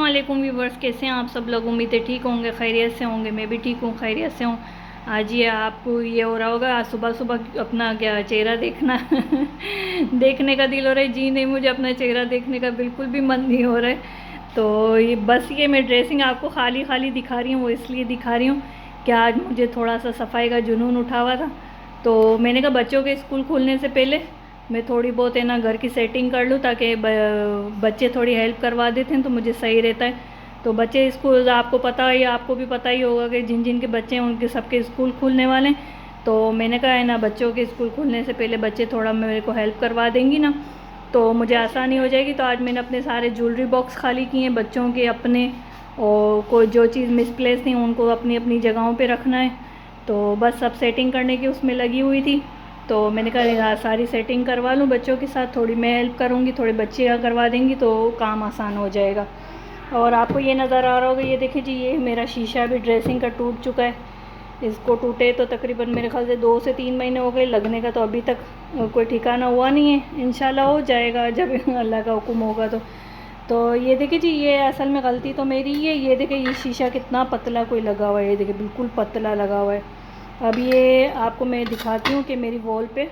वालेकुम व्यूवर्स, कैसे हैं आप सब लोग। उम्मीद है ठीक होंगे, खैरियत से होंगे। मैं भी ठीक हूँ, खैरियत से हूँ। आज ये आपको ये हो रहा होगा, आज सुबह सुबह अपना क्या चेहरा देखना देखने का दिल हो रहा है। जी नहीं, मुझे अपना चेहरा देखने का बिल्कुल भी मन नहीं हो रहा है। तो ये बस ये मैं ड्रेसिंग आपको खाली खाली दिखा रही हूँ, वो इसलिए दिखा रही हूँ कि आज मुझे थोड़ा सा सफाई का जुनून उठा हुआ था। तो मैंने कहा बच्चों के स्कूल खुलने से पहले मैं थोड़ी बहुत है ना घर की सेटिंग कर लूँ, ताकि बच्चे थोड़ी हेल्प करवा देते हैं तो मुझे सही रहता है। तो बच्चे स्कूल आपको पता है, आपको भी पता ही होगा कि जिन जिन के बच्चे हैं उनके सबके स्कूल खुलने वाले हैं। तो मैंने कहा है ना, बच्चों के स्कूल खुलने से पहले बच्चे थोड़ा मेरे को हेल्प करवा देंगी ना, तो मुझे आसानी हो जाएगी। तो आज मैंने अपने सारे ज्वेलरी बॉक्स खाली किए हैं बच्चों के अपने, और कोई जो चीज़ मिसप्लेस थी उनको अपनी अपनी जगहों पे रखना है। तो बस सब सेटिंग करने की उसमें लगी हुई थी। तो मैंने कहा सारी सेटिंग करवा लूँ बच्चों के साथ, थोड़ी मैं हेल्प करूँगी, थोड़े बच्चे करवा देंगी तो काम आसान हो जाएगा। और आपको ये नज़र आ रहा होगा, ये देखिए जी, ये मेरा शीशा भी ड्रेसिंग का टूट चुका है। इसको टूटे तो तकरीबन मेरे ख्याल से 2 से 3 महीने हो गए लगने का, तो अभी तक कोई ठिकाना हुआ नहीं है। इंशाल्लाह हो जाएगा जब अल्लाह का हुक्म होगा। तो ये देखिए जी, ये असल में गलती तो मेरी ही है। ये देखिए ये शीशा कितना पतला कोई लगा हुआ है, ये देखिए बिल्कुल पतला लगा हुआ है। अब ये आपको मैं दिखाती हूँ कि मेरी वॉल पे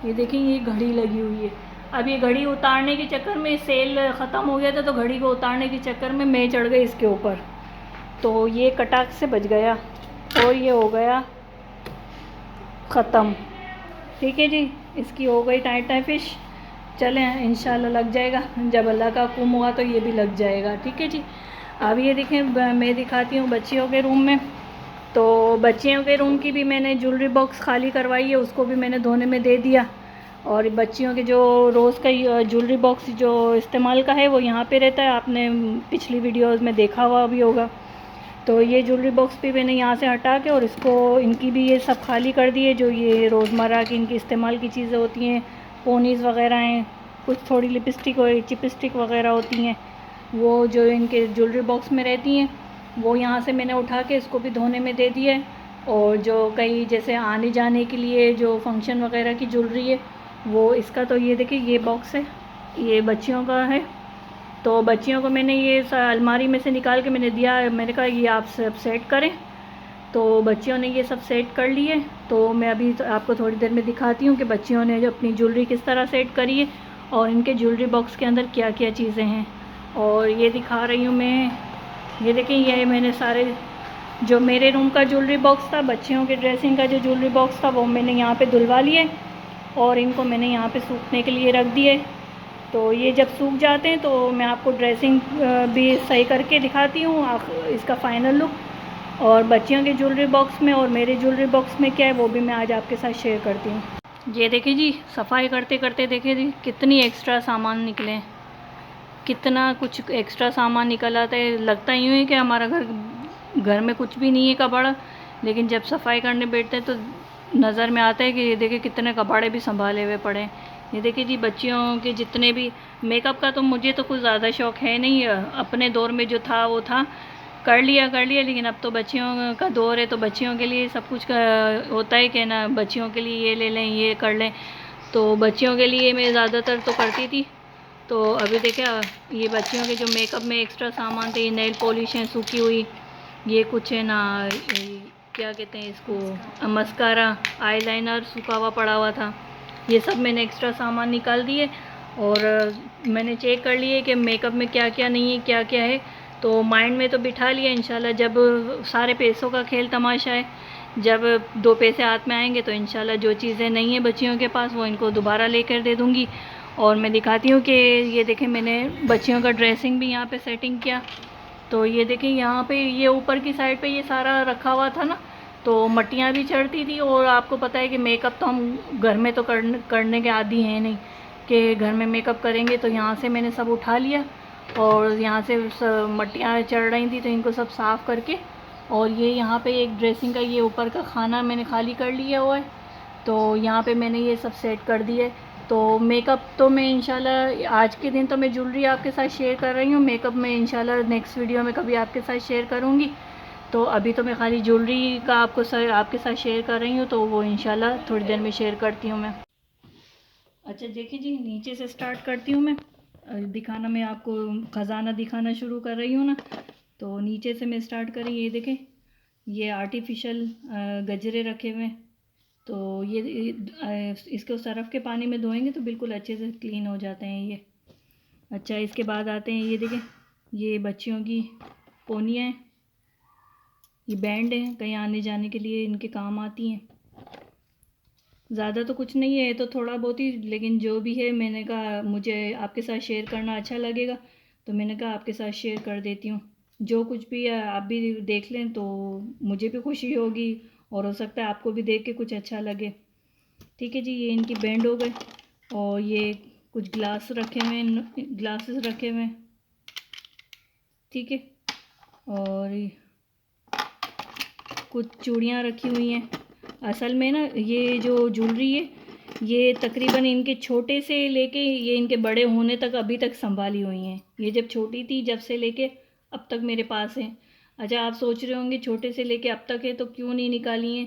ये देखिए ये घड़ी लगी हुई है। अब ये घड़ी उतारने के चक्कर में सेल ख़त्म हो गया था, तो घड़ी को उतारने के चक्कर में मैं चढ़ गई इसके ऊपर, तो ये कटाक से बच गया और ये हो गया ख़त्म। ठीक है जी, इसकी हो गई टाइट फिश। चलें इंशाल्लाह लग जाएगा, जब अल्लाह का हुक्म हुआ तो ये भी लग जाएगा। ठीक है जी। अब ये देखें, मैं दिखाती हूँ बच्चियों के रूम में। तो बच्चियों के रूम की भी मैंने ज्वेलरी बॉक्स खाली करवाई है, उसको भी मैंने धोने में दे दिया। और बच्चियों के जो रोज़ का ज्वेलरी बॉक्स जो इस्तेमाल का है वो यहाँ पे रहता है, आपने पिछली वीडियोज़ में देखा हुआ भी होगा। तो ये ज्वेलरी बॉक्स भी मैंने यहाँ से हटा के और इसको इनकी भी ये सब खाली कर दिए। जो ये रोज़मर्रा की इनकी इस्तेमाल की चीज़ें होती हैं, पोनीज़ वगैरह हैं, कुछ थोड़ी लिपस्टिक और चिपस्टिक वगैरह होती हैं, वो जो इनके ज्वेलरी बॉक्स में रहती हैं, वो यहाँ से मैंने उठा के इसको भी धोने में दे दिया है। और जो कई जैसे आने जाने के लिए जो फंक्शन वगैरह की ज्वेलरी है वो इसका, तो ये देखिए ये बॉक्स है, ये बच्चियों का है। तो बच्चियों को मैंने ये अलमारी में से निकाल के मैंने दिया, मैंने कहा ये आप सब सेट करें। तो बच्चियों ने ये सब सेट कर लिए। तो मैं अभी तो आपको थोड़ी देर में दिखाती हूँ कि बच्चियों ने जो अपनी ज्वेलरी किस तरह सेट करी है और इनके ज्वेलरी बॉक्स के अंदर क्या क्या चीज़ें हैं। और ये दिखा रही हूँ मैं, ये देखिए ये मैंने सारे जो मेरे रूम का ज्वेलरी बॉक्स था, बच्चियों के ड्रेसिंग का जो ज्वेलरी बॉक्स था वो मैंने यहाँ पे धुलवा लिए और इनको मैंने यहाँ पे सूखने के लिए रख दिए। तो ये जब सूख जाते हैं तो मैं आपको ड्रेसिंग भी सही करके दिखाती हूँ, इसका फ़ाइनल लुक। और बच्चियों के ज्वेलरी बॉक्स में और मेरे ज्वेलरी बॉक्स में क्या है वो भी मैं आज आपके साथ शेयर करती हूँ। ये देखिए जी, सफाई करते करते देखिए जी कितनी एक्स्ट्रा सामान निकले, कितना कुछ एक्स्ट्रा सामान निकल आता है। लगता यूँ है कि हमारा घर में कुछ भी नहीं है कबाड़ा, लेकिन जब सफाई करने बैठते हैं तो नज़र में आता है कि ये देखिए कितने कबाड़े भी संभाले हुए पड़े हैं। ये देखिए जी, बच्चियों के जितने भी मेकअप का तो मुझे तो कुछ ज़्यादा शौक़ है नहीं, अपने दौर में जो था वो था, कर लिया, लेकिन अब तो बच्चियों का दौर है तो बच्चियों के लिए सब कुछ का होता है कि ना, बच्चियों के लिए ये ले लें, ये कर लें। तो बच्चियों के लिए मैं ज़्यादातर तो करती थी। तो अभी देखिए ये बच्चियों के जो मेकअप में एक्स्ट्रा सामान थे, ये नेल पॉलिश है सूखी हुई, ये कुछ है ना क्या कहते हैं इसको, मस्कारा, आईलाइनर सूखा हुआ पड़ा हुआ था, ये सब मैंने एक्स्ट्रा सामान निकाल दिए। और मैंने चेक कर लिए कि मेकअप में क्या क्या नहीं है, क्या क्या है। तो माइंड में तो बिठा लिया, इंशाल्लाह जब सारे पैसों का खेल तमाशा है, जब 2 पैसे हाथ में आएंगे तो इंशाल्लाह जो चीज़ें नहीं हैं बच्चियों के पास वो इनको दोबारा लेकर दे दूँगी। और मैं दिखाती हूँ कि ये देखें, मैंने बच्चियों का ड्रेसिंग भी यहाँ पे सेटिंग किया। तो ये देखें यहाँ पे ये ऊपर की साइड पे ये सारा रखा हुआ था ना, तो मट्टियाँ भी चढ़ती थी। और आपको पता है कि मेकअप तो हम घर में तो करने के आदी हैं नहीं कि घर में मेकअप करेंगे। तो यहाँ से मैंने सब उठा लिया और यहाँ से मट्टियाँ चढ़ रही थी तो इनको सब साफ़ करके, और ये यहाँ पे एक ड्रेसिंग का ये ऊपर का खाना मैंने खाली कर लिया हुआ है। तो यहाँ पे मैंने ये सब सेट कर दिया है। तो मेकअप तो मैं इंशाल्लाह आज के दिन तो मैं ज्वेलरी आपके साथ शेयर कर रही हूँ, मेकअप में इंशाल्लाह नेक्स्ट वीडियो में कभी आपके साथ शेयर करूँगी। तो अभी तो मैं खाली ज्वेलरी का आपके साथ शेयर कर रही हूँ, तो वो इंशाल्लाह थोड़ी देर में शेयर करती हूँ मैं। अच्छा देखिए जी, नीचे से स्टार्ट करती हूँ मैं। दिखाना, मैं आपको ख़जाना दिखाना शुरू कर रही हूँ ना, तो नीचे से मैं स्टार्ट करी। ये देखें, ये आर्टिफिशियल गजरे रखे हुए हैं। तो ये इसको सरफ़ के पानी में धोएंगे तो बिल्कुल अच्छे से क्लीन हो जाते हैं ये। अच्छा, इसके बाद आते हैं, ये देखें, ये बच्चियों की पोनियाँ हैं, ये बैंड हैं, कहीं आने जाने के लिए इनके काम आती हैं। ज़्यादा तो कुछ नहीं है, तो थोड़ा बहुत ही, लेकिन जो भी है मैंने कहा मुझे आपके साथ शेयर करना अच्छा लगेगा, तो मैंने कहा आपके साथ शेयर कर देती हूँ। जो कुछ भी है आप भी देख लें तो मुझे भी खुशी होगी, और हो सकता है आपको भी देख के कुछ अच्छा लगे। ठीक है जी, ये इनकी बैंड हो गए। और ये कुछ ग्लास रखे हुए हैं, ग्लासेस रखे हुए हैं। ठीक है, और कुछ चूड़ियाँ रखी हुई हैं। असल में ना ये जो ज्वेलरी है, ये तकरीबन इनके छोटे से लेके ये इनके बड़े होने तक अभी तक संभाली हुई हैं। ये जब छोटी थी, जब से लेके अब तक मेरे पास हैं। अच्छा, आप सोच रहे होंगे छोटे से लेके अब तक है तो क्यों नहीं निकाली हैं।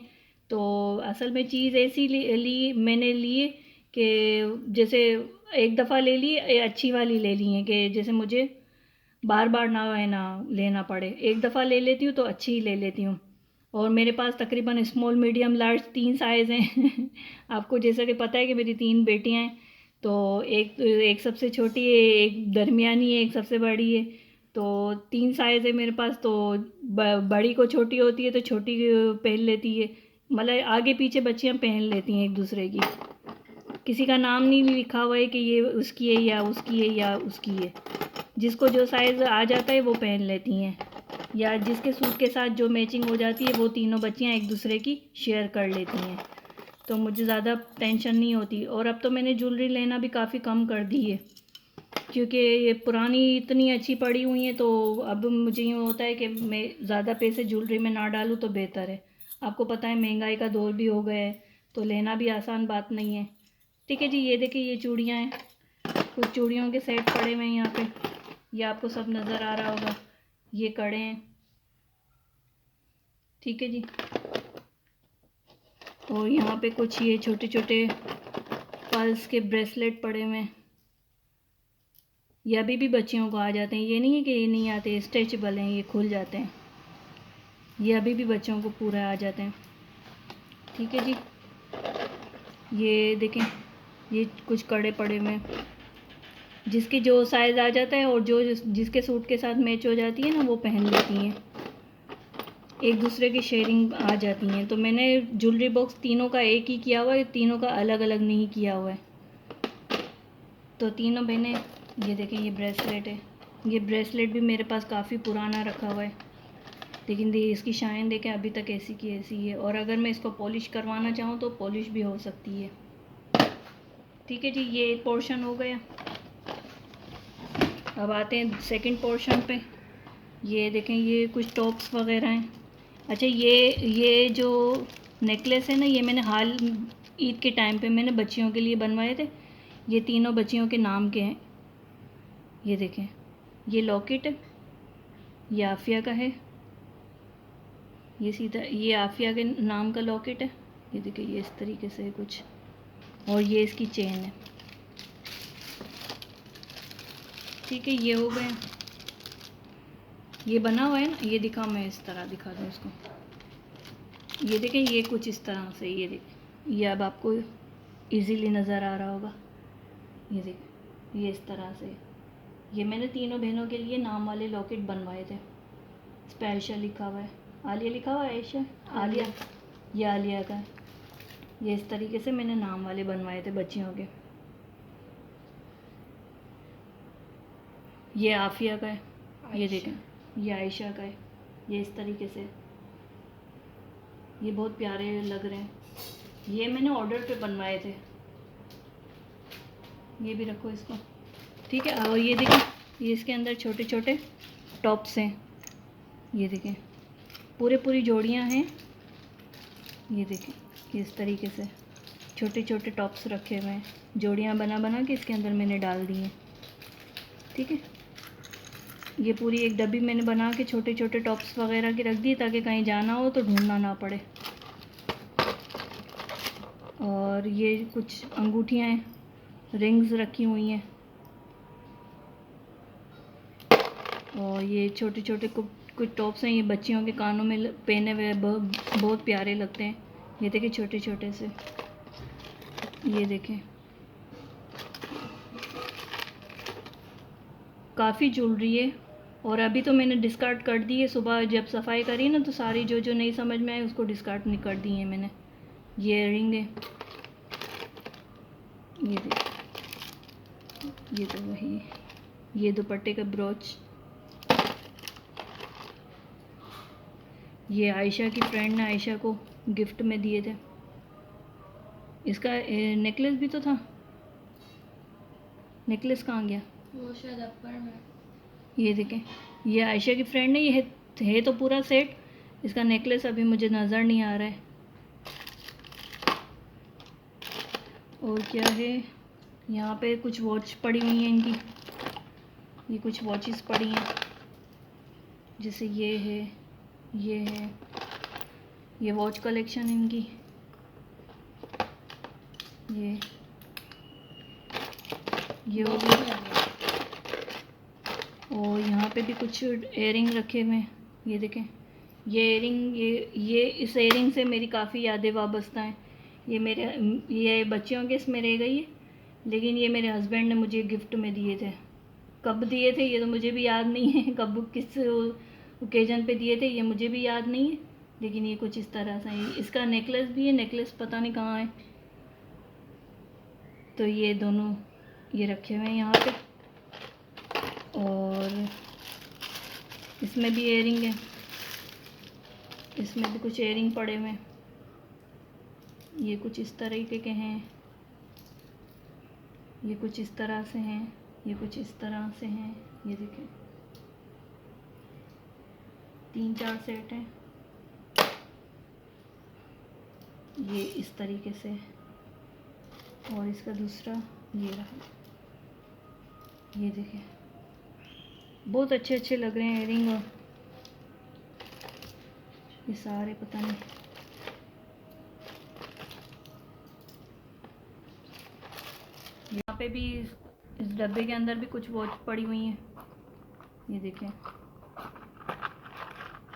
तो असल में चीज़ ऐसी मैंने ली कि जैसे एक दफ़ा ले ली, अच्छी वाली ले ली है कि जैसे मुझे बार बार ना है ना लेना पड़े। एक दफ़ा ले लेती हूँ तो अच्छी ही ले लेती हूँ। और मेरे पास तकरीबन स्मॉल, मीडियम, लार्ज 3 साइज़ हैं। आपको जैसा कि पता है कि मेरी 3 बेटियां हैं, तो एक एक सबसे छोटी है, एक दरमियानी है, एक सबसे बड़ी है। तो 3 साइज़ है मेरे पास। तो बड़ी को छोटी होती है तो छोटी पहन लेती है, मतलब आगे पीछे बच्चियां पहन लेती हैं एक दूसरे की। किसी का नाम नहीं लिखा हुआ है कि ये उसकी है या उसकी है या उसकी है। जिसको जो साइज़ आ जाता है वो पहन लेती हैं, या जिसके सूट के साथ जो मैचिंग हो जाती है वो तीनों बच्चियां एक दूसरे की शेयर कर लेती हैं। तो मुझे ज़्यादा टेंशन नहीं होती। और अब तो मैंने ज्वेलरी लेना भी काफ़ी कम कर दी है, क्योंकि ये पुरानी इतनी अच्छी पड़ी हुई हैं। तो अब मुझे यूँ होता है कि मैं ज़्यादा पैसे ज्वेलरी में ना डालूँ तो बेहतर है। आपको पता है महंगाई का दौर भी हो गया है, तो लेना भी आसान बात नहीं है। ठीक है जी, ये देखिए, ये चूड़ियाँ हैं, कुछ चूड़ियों के सेट पड़े हुए हैं यहाँ पे, ये आपको सब नज़र आ रहा होगा। ये कड़े हैं, ठीक है जी। और यहाँ पे कुछ ये छोटे छोटे पर्ल्स के ब्रेसलेट पड़े हुए हैं। ये अभी भी बच्चियों को आ जाते हैं, ये नहीं है कि ये नहीं आते, स्ट्रेचेबल हैं, ये खुल जाते हैं। ये अभी भी बच्चों को पूरा आ जाते हैं। ठीक है जी, ये देखें, ये कुछ कड़े पड़े हुए हैं, जिसके जो साइज़ आ जाता है और जो जिसके सूट के साथ मैच हो जाती है ना, वो पहन लेती हैं, एक दूसरे की शेयरिंग आ जाती हैं। तो मैंने ज्वेलरी बॉक्स तीनों का एक ही किया हुआ है, तीनों का अलग अलग नहीं किया हुआ है। तो तीनों बहनें, ये देखें, ये ब्रेसलेट है। ये ब्रेसलेट भी मेरे पास काफ़ी पुराना रखा हुआ है, लेकिन इसकी शाइन देखें अभी तक ऐसी की ऐसी है। और अगर मैं इसको पॉलिश करवाना चाहूँ तो पॉलिश भी हो सकती है। ठीक है जी, ये एक पोर्शन हो गया। अब आते हैं सेकंड पोर्शन पे। ये देखें, ये कुछ टॉप्स वगैरह हैं। अच्छा, ये जो नेकलेस है ना, ये मैंने हाल ईद के टाइम पे मैंने बच्चियों के लिए बनवाए थे। ये तीनों बच्चियों के नाम के हैं। ये देखें, ये लॉकेट है, ये आफिया का है, ये सीधा ये आफिया के नाम का लॉकेट है। ये देखिए, ये इस तरीके से है कुछ, और ये इसकी चेन है। ठीक है, ये हो गए। ये बना हुआ है ना, ये दिखा, मैं इस तरह दिखा दूँ इसको। ये देखें, ये कुछ इस तरह से, ये देखें, ये अब आपको इजीली नज़र आ रहा होगा। ये देखें, ये इस तरह से। ये मैंने तीनों बहनों के लिए नाम वाले लॉकेट बनवाए थे। स्पेशल लिखा हुआ है, आलिया लिखा हुआ है, आयशा, आलिया, ये आलिया का है। ये इस तरीके से मैंने नाम वाले बनवाए थे बच्चियों के। ये आफिया का है, ये देखें, ये आयशा का है, ये इस तरीके से। ये बहुत प्यारे लग रहे हैं, ये मैंने ऑर्डर पे बनवाए थे। ये भी रखो इसको। ठीक है, और ये देखें, ये इसके अंदर छोटे छोटे टॉप्स हैं। ये देखें, पूरी जोड़ियां हैं। ये देखें, ये इस तरीके से छोटे छोटे टॉप्स रखे हुए हैं, जोड़ियां बना बना के इसके अंदर मैंने डाल दी हैं। ठीक है, ये पूरी एक डब्बी मैंने बना के छोटे छोटे टॉप्स वगैरह की रख दी, ताकि कहीं जाना हो तो ढूंढना ना पड़े। और ये कुछ अंगूठियाँ हैं, रिंग्स रखी हुई हैं। और ये छोटे छोटे कुछ टॉप्स हैं, ये बच्चियों के कानों में पहने हुए बहुत प्यारे लगते हैं। ये देखिए छोटे छोटे से, ये देखें काफ़ी ज्वेलरी है। और अभी तो मैंने डिस्कार्ड कर दी है, सुबह जब सफाई करी ना तो सारी जो नहीं समझ में आई उसको डिस्कार्ड नहीं कर दी है मैंने। ये रिंग है, ये देखिए, ये तो वही है। ये दुपट्टे का ब्रोच, ये आयशा की फ्रेंड ने आयशा को गिफ्ट में दिए थे। इसका नेकलेस भी तो था, नेकलेस कहाँ गया? वो शायद अपर में। ये देखें, ये आयशा की फ्रेंड ने, ये है तो पूरा सेट। इसका नेकलेस अभी मुझे नज़र नहीं आ रहा है। और क्या है, यहाँ पे कुछ वॉच पड़ी हुई हैं इनकी, ये कुछ वॉचेस पड़ी हैं, जैसे ये है, ये है, ये वॉच कलेक्शन इनकी, ये हो गई। और यहाँ पे भी कुछ एयरिंग रखे हुए हैं, ये देखें, ये एयरिंग, ये इस एयरिंग से मेरी काफ़ी यादें वाबस्ता हैं। ये बच्चियों के इसमें रह गई है, लेकिन ये मेरे हस्बैंड ने मुझे गिफ्ट में दिए थे। कब दिए थे ये तो मुझे भी याद नहीं है, कब किस ओकेजन पे दिए थे ये मुझे भी याद नहीं है, लेकिन ये कुछ इस तरह सा है। इसका नेकलेस भी है, नेकलेस पता नहीं कहाँ है। तो ये दोनों ये रखे हुए हैं यहाँ पे, और इसमें भी एयरिंग है, इसमें भी कुछ एयरिंग पड़े हुए हैं। ये कुछ इस तरीके के हैं, ये कुछ इस तरह से हैं, ये कुछ इस तरह से हैं। ये देखें 3-4 सेट हैं। ये इस तरीके से, और इसका दूसरा ये रहा, ये देखें बहुत अच्छे अच्छे लग रहे हैं एयरिंग। और ये सारे पता नहीं, यहाँ पे भी इस डब्बे के अंदर भी कुछ वॉच पड़ी हुई हैं। ये देखें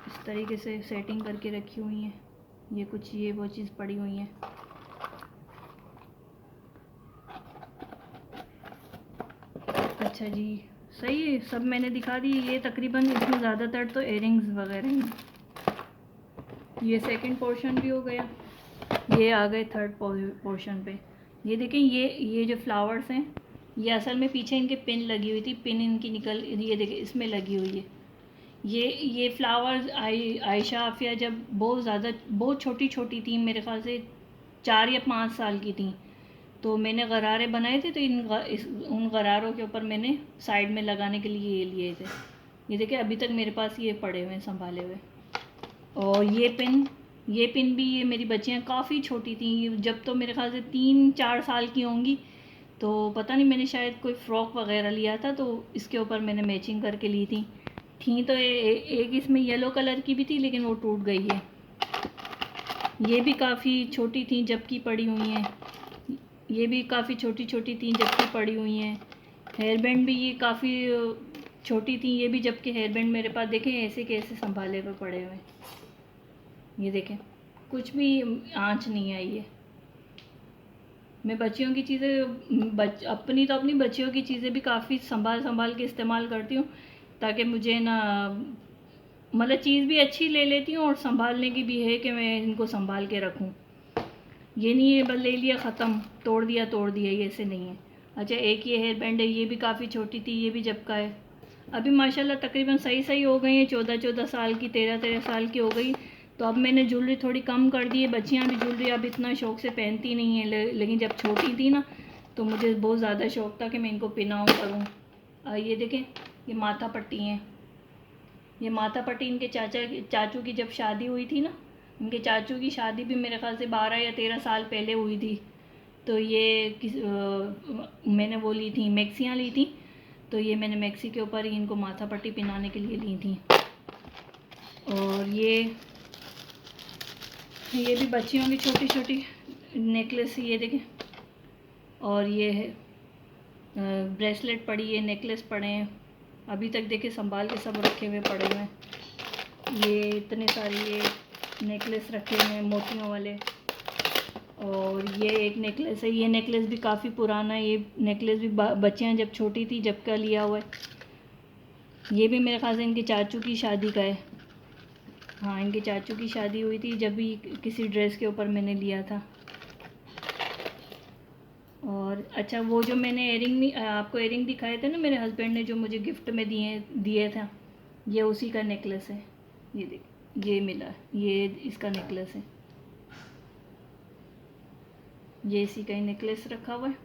इस तरीके से सेटिंग करके रखी हुई हैं। ये कुछ ये वॉचेस पड़ी हुई हैं। अच्छा जी, सही है, सब मैंने दिखा दी। ये तकरीबन इसमें ज़्यादातर तो एयरिंग्स वगैरह हैं। ये सेकंड पोर्शन भी हो गया, ये आ गए थर्ड पोर्शन पे। ये देखें, ये जो फ्लावर्स हैं ये असल में पीछे इनके पिन लगी हुई थी, पिन इनकी निकल, ये देखें इसमें लगी हुई है। ये फ्लावर्स आयशा आफिया जब बहुत छोटी छोटी थी, मेरे ख्याल से 4 या 5 साल की थी, तो मैंने गरारे बनाए थे, तो उन गरारों के ऊपर मैंने साइड में लगाने के लिए ये लिए थे। ये देखिए अभी तक मेरे पास ये पड़े हुए हैं संभाले हुए। और ये पिन भी, ये मेरी बच्चियाँ काफ़ी छोटी थी, जब तो मेरे ख्याल से 3-4 साल की होंगी, तो पता नहीं मैंने शायद कोई फ़्रॉक वगैरह लिया था, तो इसके ऊपर मैंने मैचिंग करके ली थी। तो एक इसमें येलो कलर की भी थी, लेकिन वो टूट गई है। ये भी काफ़ी छोटी थी जबकि पड़ी हुई हैं, ये भी काफ़ी छोटी छोटी थी जबकि पड़ी हुई हैं। हेयर बैंड भी ये काफ़ी छोटी थी, ये भी जबकि हेयर बैंड मेरे पास देखें ऐसे कैसे संभाले हुए पड़े हुए। ये देखें कुछ भी आँच नहीं आई है। मैं बच्चियों की चीज़ें अपनी बच्चियों की चीज़ें भी काफ़ी संभाल के इस्तेमाल करती हूँ, ताकि मुझे ना मतलब चीज़ भी अच्छी ले लेती हूँ, और संभालने की भी है कि मैं इनको संभाल के रखूँ। ये नहीं है बस ले लिया ख़त्म, तोड़ दिया, ये ऐसे नहीं है। अच्छा, एक ये हेयर बैंड है, ये भी काफ़ी छोटी थी, ये भी जब का है। अभी माशाल्लाह तकरीबन सही हो गई हैं, 14 साल की, 13 साल की हो गई। तो अब मैंने ज्वेलरी थोड़ी कम कर दी है। बच्चियाँ भी ज्वेलरी अब इतना शौक़ से पहनती नहीं है, लेकिन जब छोटी थी ना तो मुझे बहुत ज़्यादा शौक़ था कि मैं इनको पहनाऊँ करूँ। ये देखें, ये माथा पट्टी हैं, ये माथा पट्टी इनके चाचू की जब शादी हुई थी ना, इनके चाचू की शादी भी मेरे ख्याल से 12 या 13 साल पहले हुई थी। तो ये मैंने वो ली थी, मैक्सियाँ ली थी, तो ये मैंने मैक्सी के ऊपर ही इनको माथा पट्टी पहनाने के लिए ली थी। और ये भी बच्चियों की छोटी छोटी नेकलेस, ये देखें। और ये है ब्रेसलेट पड़ी है, नेकलेस पड़े हैं, अभी तक देखिए संभाल के सब रखे हुए पड़े हुए हैं। ये इतने सारे ये नेकलेस रखे हुए हैं मोतियों वाले, और ये एक नेकलेस है। ये नेकलेस भी काफ़ी पुराना है। ये नेकलेस भी बच्चियाँ जब छोटी थी जब का लिया हुआ है। ये भी मेरे ख्याल से इनके चाचू की शादी का है। हाँ, इनके चाचू की शादी हुई थी जब भी किसी ड्रेस के ऊपर मैंने लिया था। और अच्छा, वो जो मैंने एयरिंग आपको एयरिंग दिखाए थे ना मेरे हस्बैंड ने जो मुझे गिफ्ट में दिए दिए था, ये उसी का नेकलेस है। ये देख, ये मिला, ये इसका नेकलेस है। ये इसी का ही नेकलेस रखा हुआ है।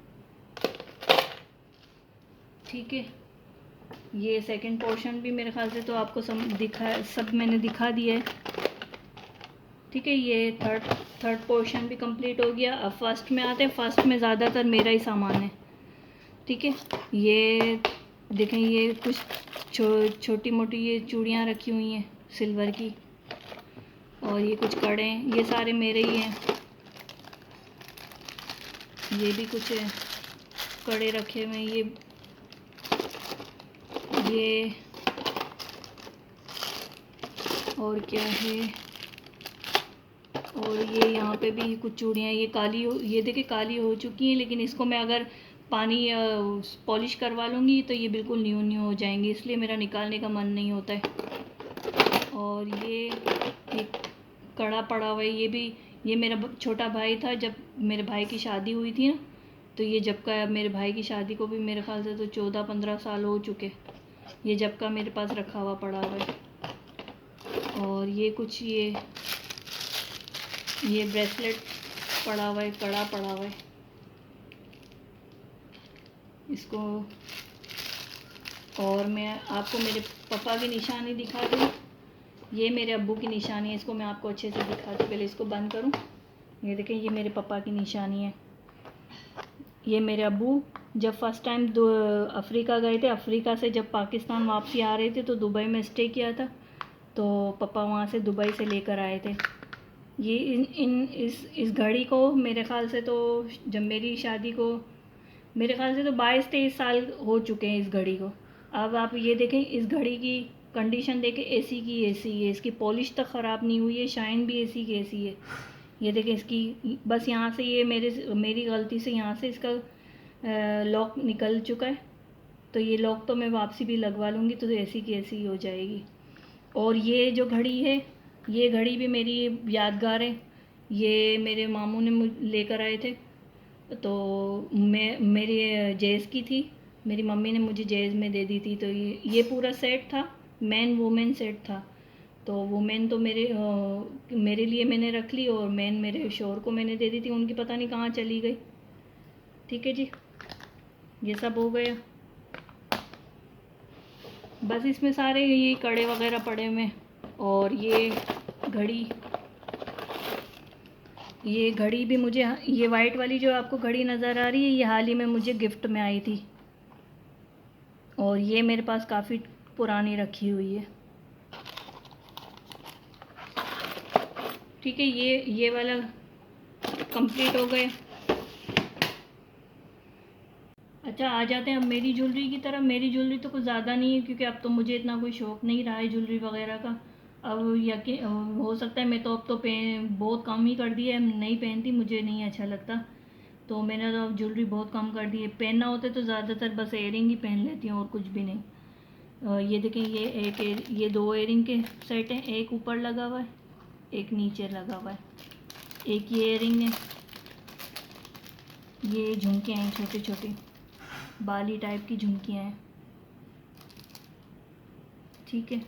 ठीक है, ये सेकंड पोर्शन भी मेरे ख्याल से तो आपको सब मैंने दिखा दिया है। ठीक है, ये थर्ड पोर्शन भी कंप्लीट हो गया। अब फर्स्ट में आते हैं। फर्स्ट में ज़्यादातर मेरा ही सामान है। ठीक है, ये देखें, ये कुछ छोटी मोटी ये चूड़ियाँ रखी हुई हैं सिल्वर की, और ये कुछ कड़े हैं, ये सारे मेरे ही हैं। ये भी कुछ कड़े रखे हुए हैं। ये और क्या है, और ये यहाँ पे भी कुछ चूड़ियाँ, ये ये देखिए काली हो चुकी हैं, लेकिन इसको मैं अगर पानी पॉलिश करवा लूँगी तो ये बिल्कुल न्यू न्यू हो जाएंगी, इसलिए मेरा निकालने का मन नहीं होता है। और ये एक कड़ा पड़ा हुआ है। ये मेरा छोटा भाई था, जब मेरे भाई की शादी हुई थी ना, तो ये जब का, मेरे भाई की शादी को भी मेरे ख्याल से तो 14-15 साल हो चुके। ये जब का मेरे पास रखा हुआ पड़ा हुआ है। और ये कुछ ये ब्रेसलेट पड़ा हुआ है, कड़ा पड़ा हुआ है। इसको, और मैं आपको मेरे पापा की निशानी दिखा दूँ। ये मेरे अब्बू की निशानी है, इसको मैं आपको अच्छे से दिखा दूँ। पहले इसको बंद करूँ। ये देखें, ये मेरे पापा की निशानी है। ये मेरे अब्बू जब फर्स्ट टाइम अफ्रीका गए थे, अफ्रीका से जब पाकिस्तान वापसी आ रहे थे तो दुबई में स्टे किया था, तो पापा वहाँ से दुबई से लेकर आए थे। ये इस घड़ी को मेरे ख़्याल से तो जब मेरी शादी को मेरे ख़्याल से तो 22-23 साल हो चुके हैं इस घड़ी को। अब आप ये देखें, इस घड़ी की कंडीशन देखें, एसी की एसी है, इसकी पॉलिश तक ख़राब नहीं हुई है, शाइन भी एसी की एसी है। ये देखें, इसकी बस यहाँ से ये मेरी गलती से यहाँ से इसका लॉक निकल चुका है, तो ये लॉक तो मैं वापसी भी लगवा लूँगी तो एसी की एसी हो जाएगी। और ये जो घड़ी है, ये घड़ी भी मेरी यादगार है। ये मेरे मामू ने लेकर आए थे, तो मेरी जेज़ की थी। मेरी मम्मी ने मुझे जेज़ में दे दी थी, तो ये पूरा सेट था, मैन वुमेन सेट था। तो वुमेन तो मेरे लिए मैंने रख ली, और मैन मेरे शोहर को मैंने दे दी थी, उनकी पता नहीं कहाँ चली गई। ठीक है जी, ये सब हो गया। बस इसमें सारे ये कड़े वगैरह पड़े हुए हैं। और ये घड़ी भी मुझे, ये वाइट वाली जो आपको घड़ी नज़र आ रही है, ये हाल ही में मुझे गिफ्ट में आई थी, और ये मेरे पास काफ़ी पुरानी रखी हुई है। ठीक है, ये वाला कंप्लीट हो गए। अच्छा, आ जाते हैं अब मेरी ज्वेलरी की तरफ। मेरी ज्वेलरी तो कुछ ज़्यादा नहीं है, क्योंकि अब तो मुझे इतना कोई शौक़ नहीं रहा है ज्वेलरी वगैरह का। अब यकीन हो सकता है मैं तो अब तो बहुत कम ही कर दिया है, नहीं पहनती, मुझे नहीं अच्छा लगता, तो मैंने तो अब ज्वेलरी बहुत कम कर दी है। पहनना होता है तो ज़्यादातर बस एयरिंग ही पहन लेती हूँ, और कुछ भी नहीं। ये देखें, ये 2 एयरिंग के सेट हैं, एक ऊपर लगा हुआ है, एक नीचे लगा हुआ है। एक ये एयरिंग है, ये झुमके हैं, छोटे छोटे बाली टाइप की झुमकियाँ हैं। ठीक है,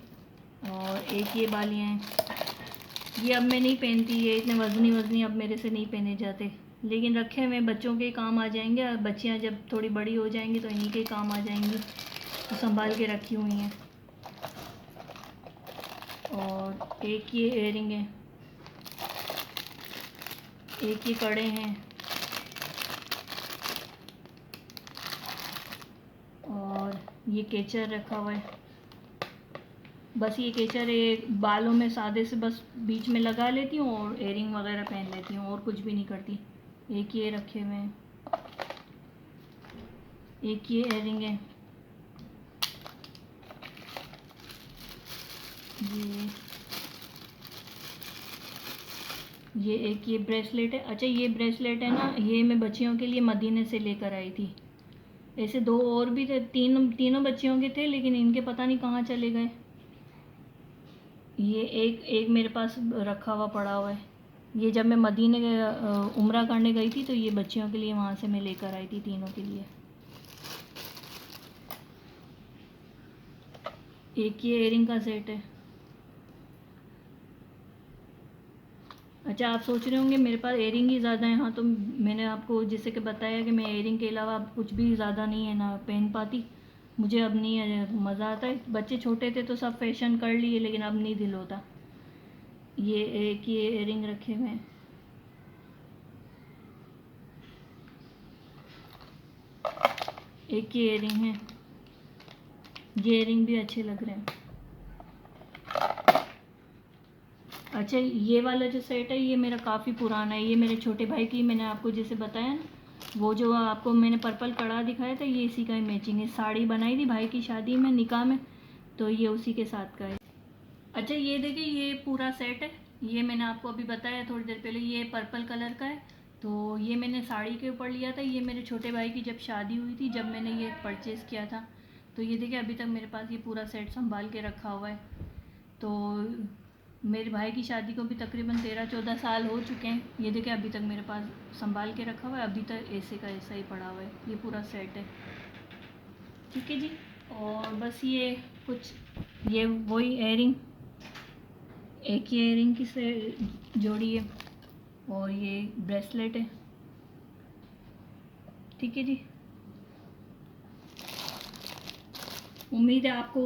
और एक ये बालियाँ हैं, ये अब मैं नहीं पहनती, ये इतने वज़नी अब मेरे से नहीं पहने जाते, लेकिन रखे हुए बच्चों के काम आ जाएंगे। और बच्चियाँ जब थोड़ी बड़ी हो जाएंगी तो इन्हीं के काम आ जाएंगी, तो संभाल के रखी हुई हैं। और एक ये एयरिंग है, एक ये कड़े हैं, और ये केचर रखा हुआ है। बस ये केचर बालों में सादे से बस बीच में लगा लेती हूँ, और एयरिंग वगैरह पहन लेती हूँ, और कुछ भी नहीं करती। एक ये रखे हुए हैं, एक ये एयरिंग है, ये एक ये ब्रेसलेट है। अच्छा ये ब्रेसलेट है ना, ये मैं बच्चियों के लिए मदीने से लेकर आई थी। ऐसे दो और भी थे, तीनों बच्चियों के थे, लेकिन इनके पता नहीं कहाँ चले गए। ये एक मेरे पास रखा हुआ पड़ा हुआ है। ये जब मैं मदीने उम्रा करने गई थी तो ये बच्चियों के लिए वहाँ से मैं लेकर आई थी, तीनों के लिए। एक ये एयरिंग का सेट है। अच्छा आप सोच रहे होंगे मेरे पास एयरिंग ही ज़्यादा है। हाँ, तो मैंने आपको जैसे कि बताया कि मैं एयरिंग के अलावा अब कुछ भी ज़्यादा नहीं है ना पहन पाती। मुझे अब नहीं है, मज़ा आता है। बच्चे छोटे थे तो सब फैशन कर लिए, लेकिन अब नहीं दिल होता। ये एक ये एयरिंग रखे हुए हैं। एक ये एयरिंग है। ये एयरिंग भी अच्छे लग रहे हैं। अच्छा ये वाला जो सेट है ये मेरा काफ़ी पुराना है। ये मेरे छोटे भाई की, मैंने आपको जैसे बताया ना, वो जो आपको मैंने पर्पल कड़ा दिखाया था, ये इसी का ही मैचिंग है। साड़ी बनाई थी भाई की शादी में, निकाह में, तो ये उसी के साथ का है। अच्छा ये देखिए ये पूरा सेट है। ये मैंने आपको अभी बताया थोड़ी देर पहले, ये पर्पल कलर का है। तो ये मैंने साड़ी के ऊपर लिया था। ये मेरे छोटे भाई की जब शादी हुई थी, जब मैंने ये परचेज़ किया था। तो ये देखिए अभी तक मेरे पास ये पूरा सेट संभाल के रखा हुआ है। तो मेरे भाई की शादी को भी तकरीबन 13-14 साल हो चुके हैं। ये देखिए अभी तक मेरे पास संभाल के रखा हुआ है, अभी तक ऐसे का ऐसा ही पड़ा हुआ है। ये पूरा सेट है, ठीक है जी। और बस ये कुछ ये वही एयरिंग, एक ये एयरिंग की से जोड़ी है, और ये ब्रेसलेट है, ठीक है जी। उम्मीद है आपको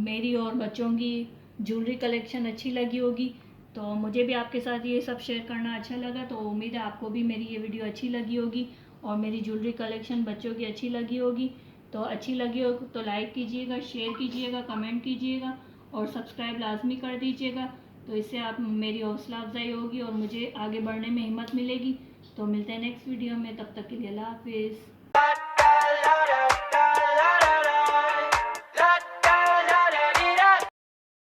मेरी और बच्चों की ज्वेलरी कलेक्शन अच्छी लगी होगी। तो मुझे भी आपके साथ ये सब शेयर करना अच्छा लगा। तो उम्मीद है आपको भी मेरी ये वीडियो अच्छी लगी होगी और मेरी ज्वेलरी कलेक्शन बच्चों की अच्छी लगी होगी। तो अच्छी लगी हो तो लाइक कीजिएगा, शेयर कीजिएगा, कमेंट कीजिएगा और सब्सक्राइब लाजमी कर दीजिएगा। तो इससे आप मेरी हौसला अफजाई होगी और मुझे आगे बढ़ने में हिम्मत मिलेगी। तो मिलते हैं नेक्स्ट वीडियो में, तब तक के लिए अल्लाह हाफिज़।